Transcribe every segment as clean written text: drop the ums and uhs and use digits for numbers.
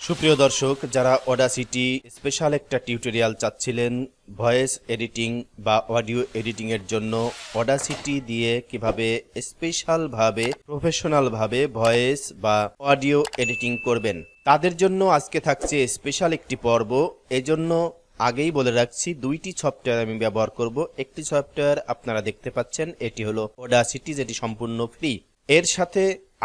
সুপ্রিয় দর্শক, যারা অডাসিটি স্পেশাল একটা টিউটোরিয়াল চাচ্ছিলেন ভয়েস এডিটিং বা অডিও এডিটিং এর জন্য, অডাসিটি দিয়ে কিভাবে স্পেশাল ভাবে প্রফেশনাল ভাবে ভয়েস বা অডিও এডিটিং করবেন, তাদের জন্য আজকে থাকছে স্পেশাল একটি পর্ব। এজন্য আগেই বলে রাখছি, দুইটি সফটওয়্যার আমি ব্যবহার করব। একটি সফটওয়্যার আপনারা দেখতে পাচ্ছেন, এটি হলো অডাসিটি, যেটি সম্পূর্ণ ফ্রি। এর সাথে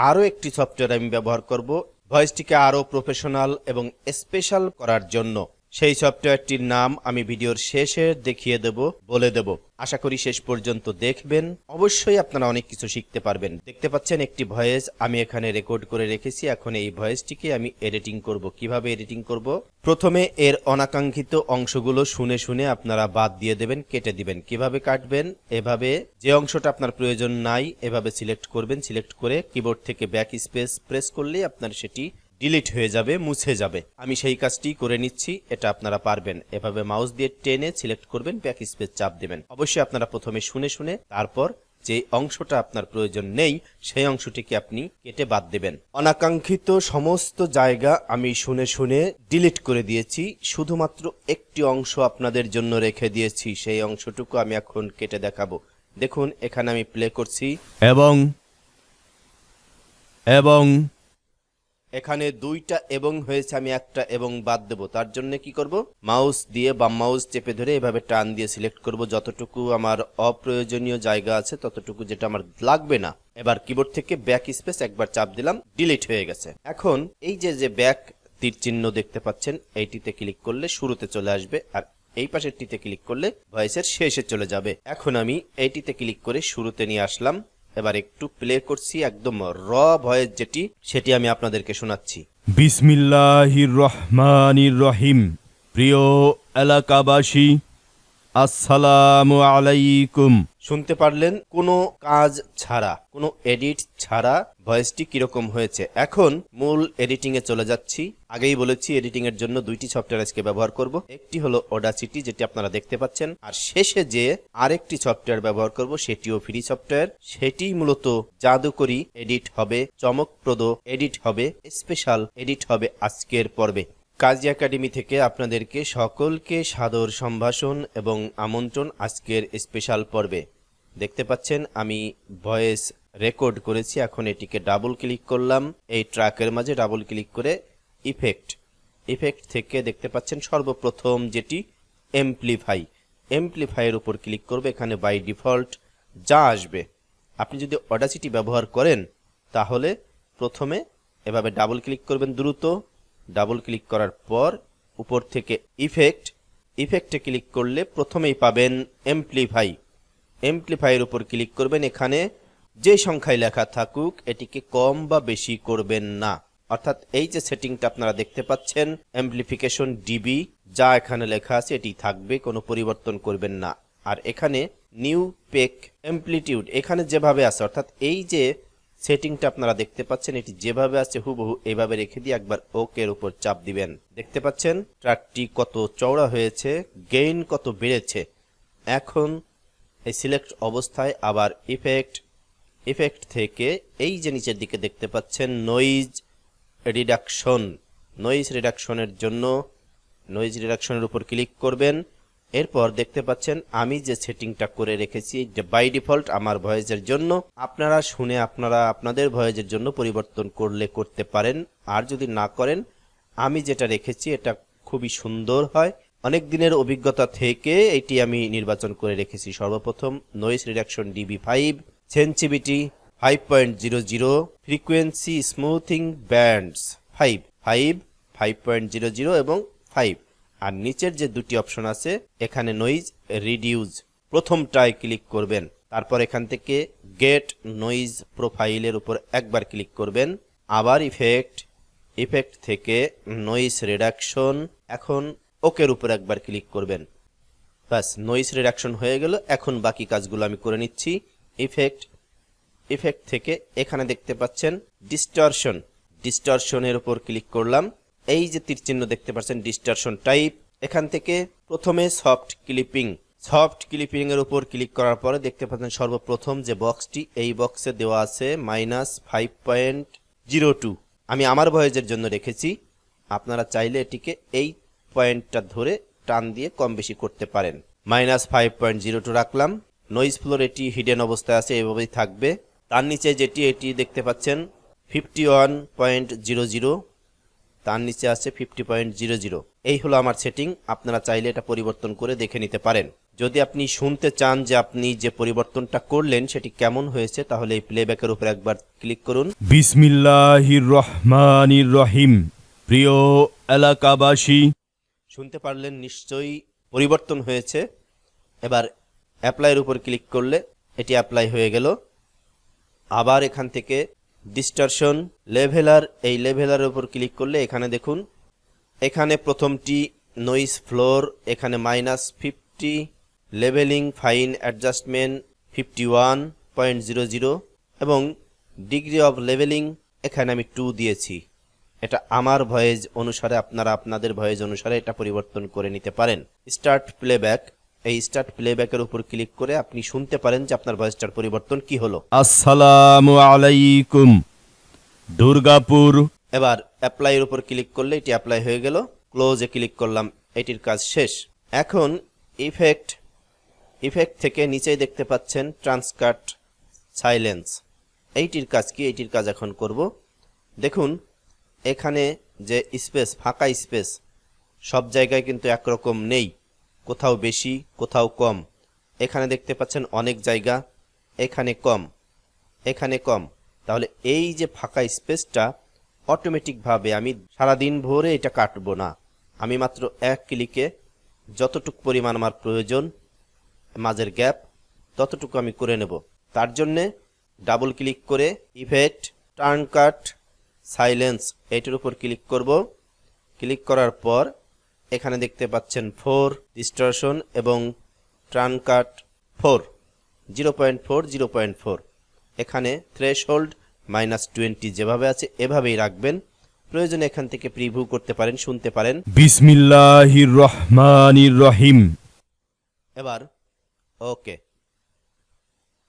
আরো একটি সফটওয়্যার আমি ব্যবহার করব ভয়েসটিকে আরো প্রফেশনাল এবং স্পেশাল করার জন্য। সেই সফটওয়্যারটির নাম আমি ভিডিওর শেষে দেখিয়ে দেব, বলে দেব। আশা করি শেষ পর্যন্ত দেখবেন, অবশ্যই আপনারা অনেক কিছু শিখতে পারবেন। দেখতে পাচ্ছেন একটি ভয়েস আমি এখানে রেকর্ড করে রেখেছি। এখন এই ভয়েসটিকে আমি এডিটিং করব। কিভাবে এডিটিং করব? প্রথমে এর অনাকাঙ্ক্ষিত অংশগুলো শুনে শুনে আপনারা বাদ দিয়ে দেবেন, কেটে দিবেন। কিভাবে কাটবেন? এভাবে যে অংশটা আপনার প্রয়োজন নাই এভাবে সিলেক্ট করবেন। সিলেক্ট করে কিবোর্ড থেকে ব্যাক স্পেস প্রেস করলেই আপনার সেটি ডিলিট হয়ে যাবে, মুছে যাবে। আমি সেই কাজটি করে নিচ্ছি, এটা আপনারা পারবেন। এভাবে মাউস দিয়ে টেনে সিলেক্ট করবেন, ব্যাক স্পেস চাপ দেবেন। অবশ্যই আপনারা প্রথমে শুনে শুনে তারপর যে অংশটা আপনার প্রয়োজন নেই সেই অংশটিকে আপনি কেটে বাদ দেবেন। অনাকাঙ্ক্ষিত সমস্ত জায়গা আমি শুনে শুনে ডিলিট করে দিয়েছি, শুধুমাত্র একটি অংশ আপনাদের জন্য রেখে দিয়েছি। সেই অংশটুকু আমি এখন কেটে দেখাবো। দেখুন, এখানে আমি প্লে করছি এবং এখানে দুইটা এবং হয়েছে, আমি একটা এবং বাদ দেব। তার জন্য কি করব? মাউস দিয়ে বাম মাউস চেপে ধরে এভাবে টান দিয়ে সিলেক্ট করব যতটুকু আমার অপ্রয়োজনীয় জায়গা আছে, ততটুকু যেটা আমার লাগবে না। এবার কিবোর্ড থেকে ব্যাক স্পেস একবার চাপ দিলাম, ডিলিট হয়ে গেছে। এখন এই যে ব্যাক তীর চিহ্ন দেখতে পাচ্ছেন, এইটিতে ক্লিক করলে শুরুতে চলে আসবে, আর এই পাশেরটিতে ক্লিক করলে ভয়েসের শেষে চলে যাবে। এখন আমি এইটিতে ক্লিক করে শুরুতে নিয়ে আসলাম। এবার একটু প্লে করছি, একদম র ভয়েস যেটি, সেটি আমি আপনাদেরকে শোনাচ্ছি। বিসমিল্লাহির রহমানির রহিম। প্রিয় এলাকাবাসী, আসসালামু আলাইকুম। শুনতে পারলেন? কোনো কাজ ছাড়া, কোনো এডিট ছাড়া ভয়েসটি কিরকম হয়েছে। এখন মূল এডিটিং এ চলে যাচ্ছি। আগেই বলেছি এডিটিং এর জন্য দুইটি সফটওয়্যার আজকে ব্যবহার করব। একটি হলো অডাসিটি, যেটি আপনারা দেখতে পাচ্ছেন, আর শেষে যে আরেকটি সফটওয়্যার ব্যবহার করব সেটিও ফ্রি সফটওয়্যার। সেটি মূলত জাদুকরি এডিট হবে, চমকপ্রদ এডিট হবে, স্পেশাল এডিট হবে আজকের পর্বে। কাজি একাডেমি থেকে আপনাদেরকে সকলকে সাদর সম্ভাষণ এবং আমন্ত্রণ আজকের স্পেশাল পর্বে। দেখতে পাচ্ছেন আমি ভয়েস রেকর্ড করেছি। এখন এটিকে ডাবল ক্লিক করলাম, এই ট্র্যাকের মাঝে ডাবল ক্লিক করে ইফেক্ট থেকে দেখতে পাচ্ছেন সর্বপ্রথম যেটি এমপ্লিফাইয়ের উপর ক্লিক করবে। এখানে বাই ডিফল্ট যা আসবে, আপনি যদি অডাসিটি ব্যবহার করেন তাহলে প্রথমে এভাবে ডাবল ক্লিক করবেন দ্রুত। ডাবল ক্লিক করার পর উপর থেকে ইফেক্টে ক্লিক করলে প্রথমেই পাবেন এমপ্লিফাইয়ের উপর ক্লিক করবেন। এখানে যে সংখ্যায় লেখা থাকুক এটিকে কম বা বেশি করবেন না, অর্থাৎ এই যে সেটিংটা আপনারা দেখতে পাচ্ছেন অ্যাম্পলিফিকেশন ডিবি, যা এখানে লেখা আছে এটি থাকবে, কোনো পরিবর্তন করবেন না। আর এখানে নিউ পেক অ্যাম্পলিটিউড এখানে যেভাবে আছে, অর্থাৎ এই যে সেটিংটা আপনারা দেখতে পাচ্ছেন এটি যেভাবে আছে হুবহু এভাবে রেখে দিয়ে একবার ওকে এর উপর চাপ দিবেন। দেখতে পাচ্ছেন ট্র্যাকটি কত চওড়া হয়েছে, গেইন কত বেড়েছে। এখন এই সিলেক্ট অবস্থায় আবার ইফেক্ট থেকে এই যে নিচের দিকে দেখতে পাচ্ছেন নয়েজ রিডাকশনের জন্য নয়েজ রিডাকশনের উপর ক্লিক করবেন। এরপর দেখতে পাচ্ছেন আমি যে সেটিংটা করে রেখেছি বাই ডিফল্ট আমার ভয়েসের জন্য, আপনারা শুনে আপনারা আপনাদের ভয়েসের জন্য পরিবর্তন করলে করতে পারেন, আর যদি না করেন আমি যেটা রেখেছি এটা খুবই সুন্দর হয়। অনেক দিনের অভিজ্ঞতা থেকে এটি আমি নির্বাচন করে রেখেছি। সর্বপ্রথম noise reduction DB 5, sensitivity 5.00, frequency smoothing bands 5.00 এবং 5। আর নিচের যে দুটি অপশন আছে এখানে নয়েজ রিডিউস, প্রথমটায় ক্লিক করবেন। তারপর এখান থেকে গেট নয়েজ প্রোফাইলের উপর একবার ক্লিক করবেন। আবার ইফেক্ট থেকে নয়েজ রিডাকশন, এখন ওকের উপর একবার ক্লিক করবেন। বাস, নয়েজ রিডাকশন হয়ে গেল। এখন বাকি কাজগুলো আমি করে নিচ্ছি। ইফেক্ট থেকে এখানে দেখতে পাচ্ছেন ডিস্টরশনের উপর ক্লিক করলাম। এই যে তীর চিহ্ন দেখতে পাচ্ছেন ডিস্টরশন টাইপ, এখান থেকে প্রথমে সফট ক্লিপিং এর উপর ক্লিক করার পরে দেখতে পাচ্ছেন সর্বপ্রথম যে বক্সটি, এই বক্সে দেওয়া আছে -5.02। আমি আমার ভয়েসের জন্য রেখেছি। আপনারা চাইলে এটিকে এই পয়েন্টটা ধরে টান দিয়ে কম বেশি করতে পারেন। -5.02 রাখলাম। নয়েজ ফ্লোর এটি হিডেন অবস্থায় আছে, এভাবেই থাকবে। তার নিচে যেটি এটি দেখতে পাচ্ছেন 51.00, তার নিচে আছে 50.00। এই হলো আমার সেটিং। আপনারা চাইলে এটা পরিবর্তন করে দেখে নিতে পারেন। যদি আপনি শুনতে চান যে আপনি যে পরিবর্তনটা করলেন সেটি কেমন হয়েছে, তাহলে এই প্লেব্যাকের উপর একবার ক্লিক করুন। বিসমিল্লাহির রহমানির রহিম। প্রিয় এলাকাবাসী, শুনতে পারলেন নিশ্চয়ই পরিবর্তন হয়েছে। এবার অ্যাপ্লাইয়ের উপর ক্লিক করলে এটি অ্যাপ্লাই হয়ে গেল। আবার এখান থেকে ডিস্টরশন লেভেলার, এই লেভেলারের উপর ক্লিক করলে এখানে দেখুন, এখানে প্রথমটি নয়েজ ফ্লোর, এখানে -50, লেভেলিং ফাইন অ্যাডজাস্টমেন্ট 51.00 এবং ডিগ্রি অফ লেভেলিং এখানে আমি 2 দিয়েছি। এটা আমার ভয়েস অনুসারে, আপনারা আপনাদের ভয়েস অনুসারে এটা পরিবর্তন করে নিতে পারেন। স্টার্ট প্লেব্যাক, এই স্টার্ট প্লেব্যাকের উপর ক্লিক করে আপনি শুনতে পারেন যে আপনার ভয়েসটার পরিবর্তন কি হলো। আসসালামু আলাইকুম, দুর্গাপুর। এবার অ্যাপ্লাইয়ের উপর ক্লিক করলে এটি অ্যাপ্লাই হয়ে গেল। ক্লোজে ক্লিক করলাম, এটির কাজ শেষ। এখন ইফেক্ট থেকে নিচেই দেখতে পাচ্ছেন ট্রান্সকাট সাইলেন্স, এইটির কাজ কি? এইটির কাজ এখন করব। দেখুন এখানে যে স্পেস, ফাঁকা স্পেস সব জায়গায় কিন্তু একরকম নেই, কোথাও বেশি কোথাও কম। এখানে দেখতে পাচ্ছেন অনেক জায়গা, এখানে কম এখানে কম। তাহলে এই যে ফাঁকা স্পেসটা অটোমেটিকভাবে আমি সারাদিন ভরে এটা কাটবো না, আমি মাত্র এক ক্লিকে যতটুকু পরিমাণ আমার প্রয়োজন মাঝের গ্যাপ ততটুকু আমি করে নেব। তার জন্যে ডাবল ক্লিক করে ইফেক্ট টার্ন কাট সাইলেন্স এইটার উপর ক্লিক করব। ক্লিক করার পর এখানে দেখতে পাচ্ছেন 4 ডিস্টরশন এবং টার্ন কাট 4 0.4 এখানে থ্রেশহোল্ড -20 যেভাবে আছে এভাবেই রাখবেন। প্রয়োজনে এখান থেকে প্রিভিউ করতে পারেন, শুনতে পারেন। বিসমিল্লাহির রহমানির রহিম। এবার ওকে,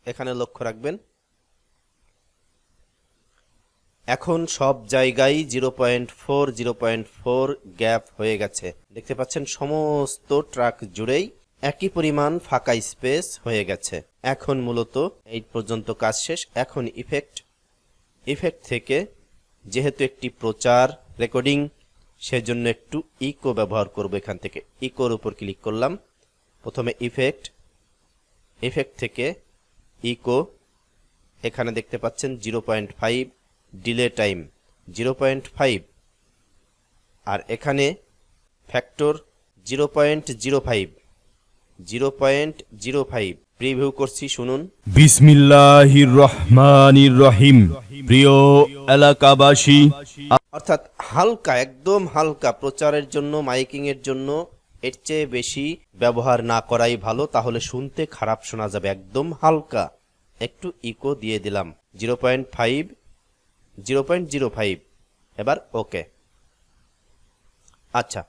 এখানে লক্ষ্য রাখবেন। এখন সব জায়গায় 0.4 গ্যাপ হয়ে গেছে, দেখতে পাচ্ছেন সমস্ত ট্র্যাক জুড়েই একই পরিমাণ ফাঁকা স্পেস হয়ে গেছে। এখন মূলত এই পর্যন্ত কাজ শেষ। এখন ইফেক্ট থেকে যেহেতু একটি প্রচার রেকর্ডিং, সেজন্য একটু ইকো ব্যবহার করব। এখান থেকে ইকোর উপর ক্লিক করলাম। প্রথমে ইফেক্ট থেকে ইকো, এখানে দেখতে পাচ্ছেন 0.5 ডিলে টাইম 0.5, আর এখানে ফ্যাক্টর 0.05 প্রিভিউ করছি, শুনুন। বিসমিল্লাহির রহমানির রহিম। প্রিয় এলাকাবাসী, অর্থাৎ হালকা, একদম হালকা, প্রচারের জন্য মাইকিং এর জন্য এর চেয়ে বেশি ব্যবহার না করাই ভালো, তাহলে শুনতে খারাপ শোনা যাবে। একদম হালকা একটু ইকো দিয়ে দিলাম 0.05। এবার ওকে। আচ্ছা,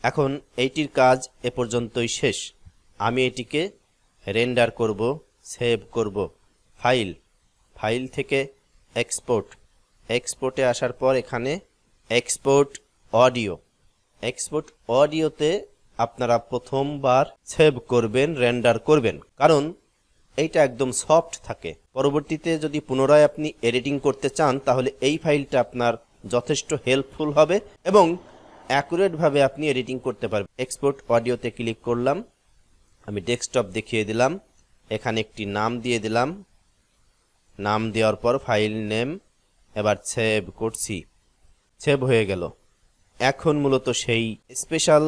এখন এইটির কাজ এ পর্যন্তই শেষ। আমি এটিকে রেন্ডার করব, সেভ করব। ফাইল থেকে এক্সপোর্টে আসার পর এখানে এক্সপোর্ট অডিওতে আপনারা প্রথমবার সেভ করবেন, রেন্ডার করবেন, কারণ এইটা একদম সফট থাকে। পরবর্তীতে যদি পুনরায় আপনি এডিটিং করতে চান তাহলে এই ফাইলটা আপনার যথেষ্ট হেল্পফুল হবে এবং অ্যাকুরেটভাবে আপনি এডিটিং করতে পারবেন। এক্সপোর্ট অডিওতে ক্লিক করলাম, আমি ডেস্কটপ দেখিয়ে দিলাম, এখানে একটি নাম দিয়ে দিলাম। নাম দেওয়ার পর ফাইল নেম, এবার সেভ করছি, সেভ হয়ে গেল। এখন মূলত সেই স্পেশাল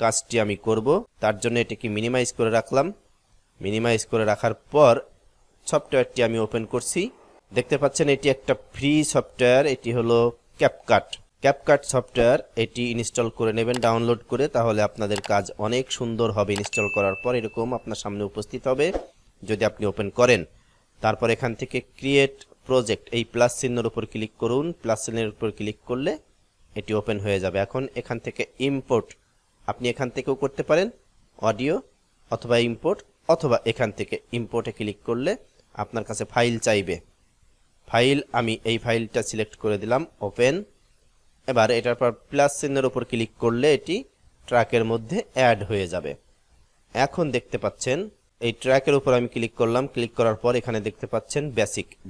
কাজটি আমি করব। তার জন্য এটাকে মিনিমাইজ করে রাখলাম। মিনিমাইজ করে রাখার পর সফটওয়্যারটি আমি ওপেন করছি। দেখতে পাচ্ছেন এটি একটা ফ্রি সফটওয়্যার, এটি হলো ক্যাপকাট সফটওয়্যার। এটি ইনস্টল করে নেবেন ডাউনলোড করে, তাহলে আপনাদের কাজ অনেক সুন্দর হবে। ইনস্টল করার পর এরকম আপনার সামনে উপস্থিত হবে যদি আপনি ওপেন করেন। তারপর এখান থেকে ক্রিয়েট প্রজেক্ট, এই প্লাস চিহ্নের উপর ক্লিক করুন। প্লাস চিহ্নের উপর ক্লিক করলে এটি ওপেন হয়ে যাবে। এখন এখান থেকে ইম্পোর্ট, আপনি এখান থেকেও করতে পারেন অডিও, অথবা ইম্পোর্ট, অথবা এখান থেকে ইম্পোর্টে ক্লিক করলে আপনার কাছে ফাইল চাইবে। আমি এই ফাইলটা সিলেক্ট করে দিলাম, ওপেন। এবার এটার পর প্লাস চিহ্নের উপর ক্লিক করলে এটি ট্র্যাকের মধ্যে অ্যাড হয়ে যাবে। এখন দেখতে পাচ্ছেন এই ট্র্যাকের উপর আমি ক্লিক করলাম, ক্লিক করার পর এখানে দেখতে পাচ্ছেন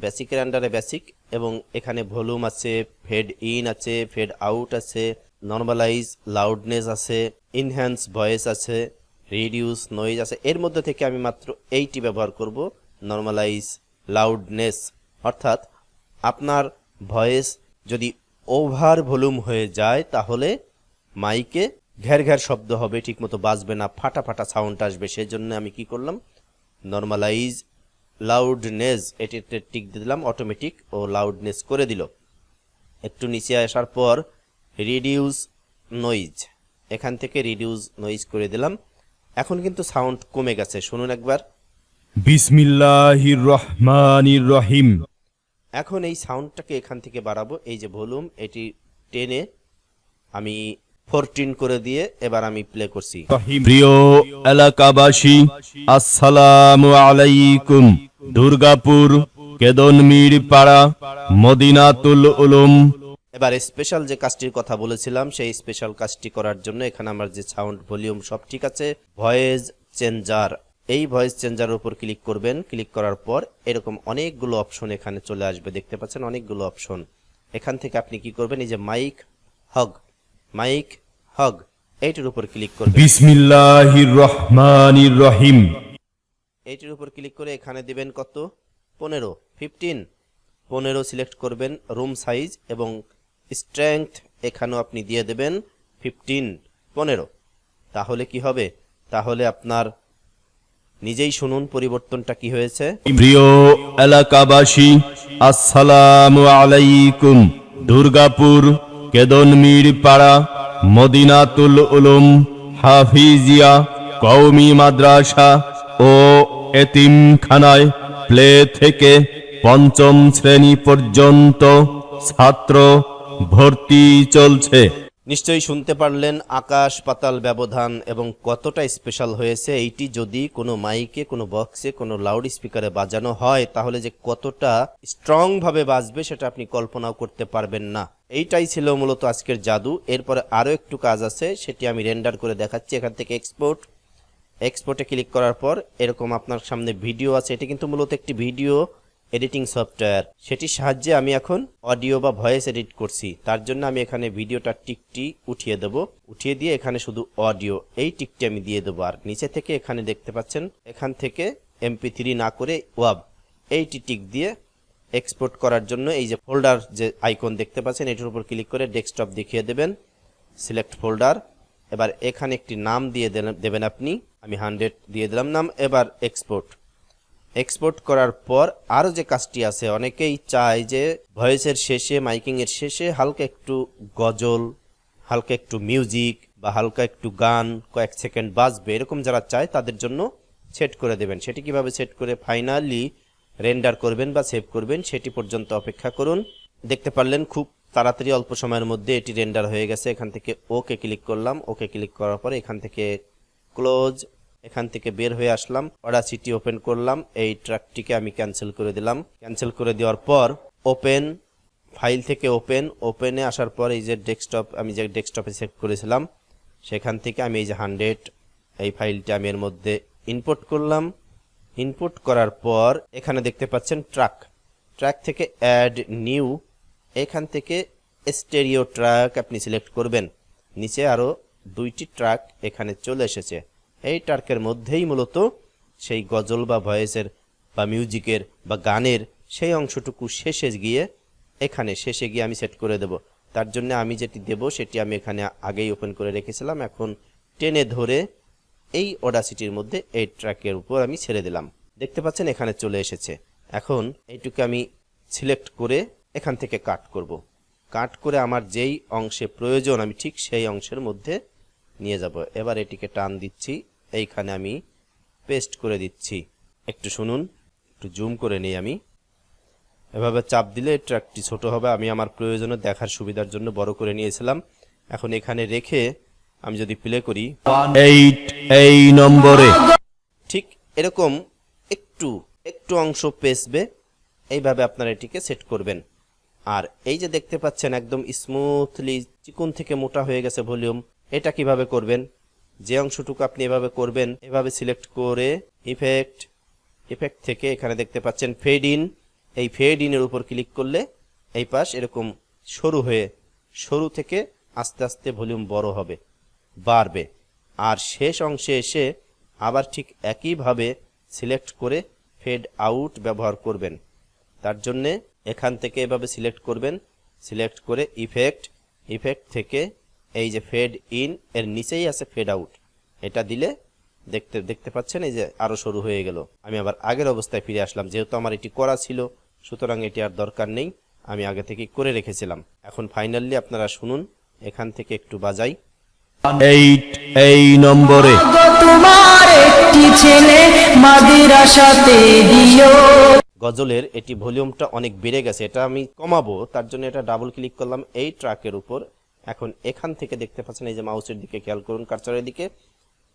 বেসিকের আন্ডারে বেসিক, এবং এখানে ভলিউম আছে, ফেড ইন আছে, ফেড আউট আছে, নর্মালাইজ, লাউডনেস আছে, ইনহ্যান্স ভয়েস আছে, রিডিউস নয়েজ আছে। এর মধ্যে থেকে আমি মাত্র এইটি ব্যবহার করব, নর্মালাইজ, লাউডনেস। অর্থাৎ আপনার ভয়েস যদি ওভার ভলিউম হয়ে যায় তাহলে মাইকে ঘ্যার ঘ্যার শব্দ হবে, ঠিকমতো বাজবে না, ফাটা ফাটা সাউন্ড আসবে। সেই জন্য আমি কি করলাম, নর্মালাইজ, লাউডনেস এটিতে টিক দিলাম, অটোমেটিক ও লাউডনেস করে দিল। একটু নিচে আসার পর রিডিউস নয়েজ, এখান থেকে রিডিউস নয়েজ করে দিলাম। এখন কিন্তু সাউন্ড কমে গেছে, শুনুন একবার। বিসমিল্লাহির রহমানির রহিম। এখন এই সাউন্ডটাকে এখান থেকে বাড়াবো, এই যে ভলিউম এটি টেনে আমি 14 করে দিয়ে এবার আমি প্লে করছি। প্রিয় এলাকাবাসী, আসসালামু আলাইকুম। দুর্গাপুর কেদনমির পাড়া মদিনাতুল উলুম। এবার স্পেশাল যে কাজটির কথা বলেছিলাম সেই স্পেশাল কাজটি করার জন্য এখানে আমার যে সাউন্ড ভলিউম সব ঠিক আছে, ভয়েস চেঞ্জার, এই ভয়েস চেঞ্জারের উপর ক্লিক করবেন। ক্লিক করার পর এরকম অনেকগুলো অপশন এখানে চলে আসবে, দেখতে পাচ্ছেন অনেকগুলো অপশন। এখান থেকে আপনি কি করবেন, এই যে মাইক হগ এইটির উপর ক্লিক করবেন। বিসমিল্লাহির রহমানির রহিম। এইটির উপর ক্লিক করে এখানে দিবেন কত, 15 সিলেক্ট করবেন। রুম সাইজ এবং স্ট্রেংথ এখানেও আপনি দিয়ে দেবেন 15। তাহলে কি হবে, তাহলে আপনার নিজেই শুনুন পরিবর্তনটা কি হয়েছে। প্রিয় এলাকাবাসী, আসসালামু আলাইকুম। দুর্গাপুর কেদনমির পাড়া মদিনাতুল উলুম হাফিজিয়া কওমি মাদ্রাসা ও এতিমখানায় প্লে থেকে 5ম শ্রেণী পর্যন্ত ছাত্র ভর্তি চলছে। নিশ্চয়ই শুনতে পারলেন আকাশ পাতাল ব্যবধান এবং কতটা স্পেশাল হয়েছে। এইটি যদি কোনো মাইকে, কোনো বক্সে, কোনো লাউড স্পিকারে বাজানো হয় তাহলে যে কতটা স্ট্রং ভাবে বাজবে সেটা আপনি কল্পনাও করতে পারবেন না। এইটাই ছিল মূলত আজকের জাদু। এরপরে আরো একটু কাজ আছে, সেটি আমি রেন্ডার করে দেখাচ্ছি। এখান থেকে এক্সপোর্টে ক্লিক করার পর এরকম আপনার সামনে ভিডিও আছে। এটি কিন্তু মূলত একটি ভিডিও এডিটিং সফটওয়্যার, সেটির সাহায্যে আমি এখন অডিও বা ভয়েস এডিট করছি। তার জন্য আমি এখানে ভিডিওটার টিকটি উঠিয়ে দেব, উঠিয়ে দিয়ে এখানে শুধু অডিও এই টিকটি আমি দিয়ে দেবো। আর নিচে থেকে এখানে দেখতে পাচ্ছেন, এখান থেকে MP3 না করে ওয়াব এইটি টিক দিয়ে এক্সপোর্ট করার জন্য এই যে ফোল্ডার যে আইকন দেখতে পাচ্ছেন এটির উপর ক্লিক করে ডেস্কটপ দেখিয়ে দেবেন, সিলেক্ট ফোল্ডার। এবার এখানে একটি নাম দিয়ে দেবেন আপনি, আমি 100 দিয়ে দিলাম নাম। এবার এক্সপোর্ট করার পর আরো যে কাজটি আছে, অনেকেই চায় যে ভয়েসের শেষে, মাইকিং এর শেষে হালকা একটু গজল, হালকা একটু মিউজিক বা হালকা একটু গান কয়েক সেকেন্ড বাজবে, এরকম যারা চায় তাদের জন্য সেট করে দেবেন। সেটি কিভাবে সেট করে ফাইনালি রেন্ডার করবেন বা সেভ করবেন সেটি পর্যন্ত অপেক্ষা করুন। দেখতে পারলেন খুব তাড়াতাড়ি অল্প সময়ের মধ্যে এটি রেন্ডার হয়ে গেছে। এখান থেকে ওকে ক্লিক করলাম, ওকে ক্লিক করার পরে এখান থেকে ক্লোজ, এখান থেকে বের হয়ে আসলাম, অডাসিটি ওপেন করলাম, এই ট্র্যাকটিকে আমি ক্যান্সেল করে দিলাম। ক্যান্সেল করে দেওয়ার পর ওপেন, ফাইল থেকে ওপেনে আসার পর এই যে ডেস্কটপ, আমি যে ডেস্কটপে সেভ করেছিলাম সেখান থেকে আমি এই যে 100 এই ফাইলটা আমি এর মধ্যে ইনপুট করলাম। ইনপুট করার পর এখানে দেখতে পাচ্ছেন ট্র্যাক থেকে অ্যাড নিউ, এখান থেকে স্টেরিও ট্র্যাক আপনি সিলেক্ট করবেন। নিচে আরো 2টি ট্র্যাক এখানে চলে এসেছে। এই ট্র্যাকের মধ্যেই মূলত সেই গজল বা ভয়েসের বা মিউজিকের বা গানের সেই অংশটুকু শেষে গিয়ে আমি সেট করে দেব। তার জন্য আমি যেটি দেব সেটি আমি এখানে আগেই ওপেন করে রেখেছিলাম। এখন টেনে ধরে এই অডাসিটির মধ্যে এই ট্র্যাকের উপর আমি ছেড়ে দিলাম, দেখতে পাচ্ছেন এখানে চলে এসেছে। এখন এইটুকু আমি সিলেক্ট করে এখান থেকে কাট করে আমার যেই অংশে প্রয়োজন আমি ঠিক সেই অংশের মধ্যে নিয়ে যাব। এবার এটিকে টান দিচ্ছি, এইখানে আমি পেস্ট করে দিচ্ছি। একটু শুনুন, একটু জুম করে নিই আমি। এভাবে চাপ দিলে ট্র্যাকটি ছোট হবে, আমি আমার প্রয়োজনে দেখার সুবিধার জন্য বড় করে নিয়েছিলাম। এখন এখানে রেখে আমি যদি প্লে করি 8 এই নম্বরে ঠিক এরকম একটু অংশ পেছবে, এইভাবে আপনারা এটিকে সেট করবেন। আর এই যে দেখতে পাচ্ছেন একদম স্মুথলি চিকন থেকে মোটা হয়ে গেছে ভলিউম, এটা কিভাবে করবেন? যে অংশটুকু আপনি এভাবে করবেন, এভাবে সিলেক্ট করে ইফেক্ট থেকে এখানে দেখতে পাচ্ছেন ফেড ইন, এই ফেড ইনের উপর ক্লিক করলে এই পাশ এরকম সরু থেকে আস্তে আস্তে ভলিউম বড় হবে, বাড়বে। আর শেষ অংশে এসে আবার ঠিক একইভাবে সিলেক্ট করে ফেড আউট ব্যবহার করবেন। তার জন্যে এখান থেকে এভাবে সিলেক্ট করবেন, সিলেক্ট করে ইফেক্ট থেকে এই যে ফেড ইন এর নিচেই আছে ফেড আউট, এটা দিলে দেখতে পাচ্ছেন এই যে আরো সরু হয়ে গেল। আমি আবার আগের অবস্থায় ফিরে আসলাম, যেহেতু আমার এটি করা ছিল সুতরাং এটি আর দরকার নেই, আমি আগে থেকে করে রেখেছিলাম। এখন ফাইনালি আপনারা শুনুন, এখান থেকে একটু বাজাই। 8 এই নম্বরে। তোমার একটি ছেলে মাদ্রাসাতে দিও। গজলের এটি ভলিউমটা অনেক বেড়ে গেছে, এটা আমি কমাবো, তার জন্য এটা ডাবল ক্লিক করলাম এই ট্র্যাকের উপর। এখন এখান থেকে দেখতে পাচ্ছেন এই যে মাউসের দিকে খেয়াল করুন, কার্সারের দিকে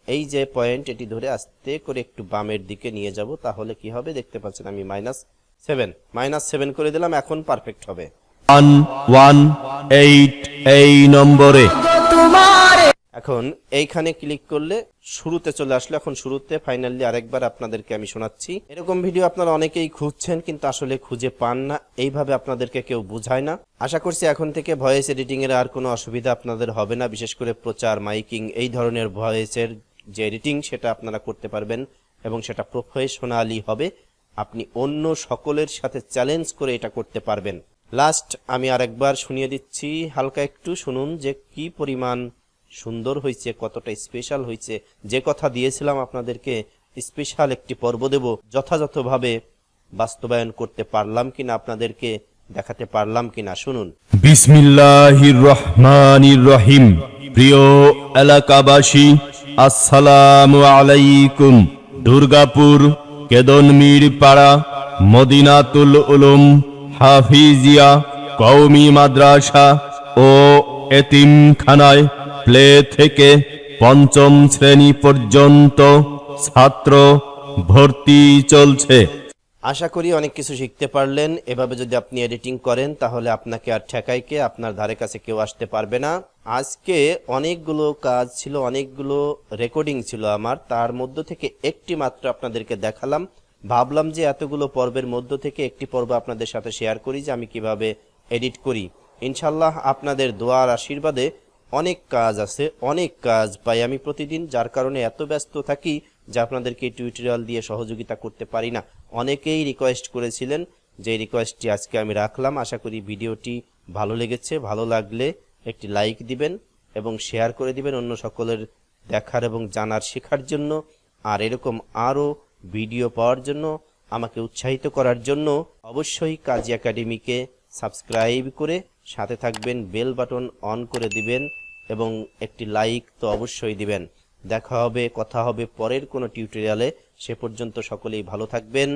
এই যে পয়েন্ট, এটি ধরে আস্তে করে একটু বামের দিকে নিয়ে যাব, তাহলে কি হবে দেখতে পাচ্ছেন আমি -7 করে দিলাম, এখন পারফেক্ট হবে। 118 এই নম্বরে। এখন এইখানে ক্লিক করলে শুরুতে চলে আসলো। এখন শুরুতে ফাইনালি আরেকবার আপনাদেরকে আমি শোনাচ্ছি। এরকম ভিডিও আপনারা অনেকেই খুঁজছেন কিন্তু আসলে খুঁজে পান না, এইভাবে আপনাদেরকে কেউ বোঝায় না। আশা করছি এখন থেকে ভয়েস এডিটিং এর আর কোনো অসুবিধা আপনাদের হবে না, বিশেষ করে প্রচার, মাইকিং, এই ধরনের ভয়েসের যে এডিটিং সেটা আপনারা করতে পারবেন এবং সেটা প্রফেশনালি হবে। আপনি অন্য সকলের সাথে চ্যালেঞ্জ করে এটা করতে পারবেন। লাস্ট আমি আরেকবার শুনিয়ে দিচ্ছি, হালকা একটু শুনুন যে কি পরিমাণ সুন্দর হয়েছে, কতটা স্পেশাল হয়েছে। যে কথা দিয়েছিলাম আপনাদেরকে স্পেশাল একটি পর্ব দেব, যথাযথভাবে বাস্তবায়ন করতে পারলাম কিনা, আপনাদেরকে দেখাতে পারলাম কিনা, শুনুন। বিসমিল্লাহির রহমানির রহিম। প্রিয় এলাকাবাসী, আসসালামু আলাইকুম। দুর্গাপুর কেদনমির পাড়া মদিনাতুল উলুম হাফিজিয়া কওমি মাদ্রাসা ও এতিমখানায় প্লে থেকে পঞ্চম শ্রেণী পর্যন্ত ছাত্র ভর্তি চলছে। আশা করি অনেক কিছু শিখতে পারলেন। এভাবে যদি আপনি এডিটিং করেন তাহলে আপনাকে আর ঠেকাইকে আপনার ধারে কাছে কেউ আসতে পারবে না। আজকে অনেকগুলো কাজ ছিল, অনেকগুলো রেকর্ডিং ছিল আমার, তার মধ্য থেকে একটি মাত্র আপনাদেরকে দেখালাম। ভাবলাম যে এতগুলো পর্বের মধ্য থেকে একটি পর্ব আপনাদের সাথে শেয়ার করি যে আমি কিভাবে এডিট করি। ইনশাল্লাহ আপনাদের দোয়ার আশীর্বাদে অনেক কাজ আছে, অনেক কাজ পাই আমি প্রতিদিন, যার কারণে এত ব্যস্ত থাকি যে আপনাদেরকে টিউটোরিয়াল দিয়ে সহযোগিতা করতে পারি না। অনেকেই রিকোয়েস্ট করেছিলেন, যে রিকোয়েস্টটি আজকে আমি রাখলাম। আশা করি ভিডিওটি ভালো লেগেছে। ভালো লাগলে একটি লাইক দিবেন এবং শেয়ার করে দিবেন অন্য সকলের দেখার এবং জানার, শেখার জন্য। আর এরকম আরও ভিডিও পাওয়ার জন্য, আমাকে উৎসাহিত করার জন্য অবশ্যই কাজী একাডেমিকে সাবস্ক্রাইব করে সাথে থাকবেন, বেল বাটন অন করে দিবেন এবং একটি লাইক তো অবশ্যই দিবেন। দেখা হবে, কথা হবে পরের কোনো টিউটোরিয়ালে। সে পর্যন্ত সকলেই ভালো থাকবেন।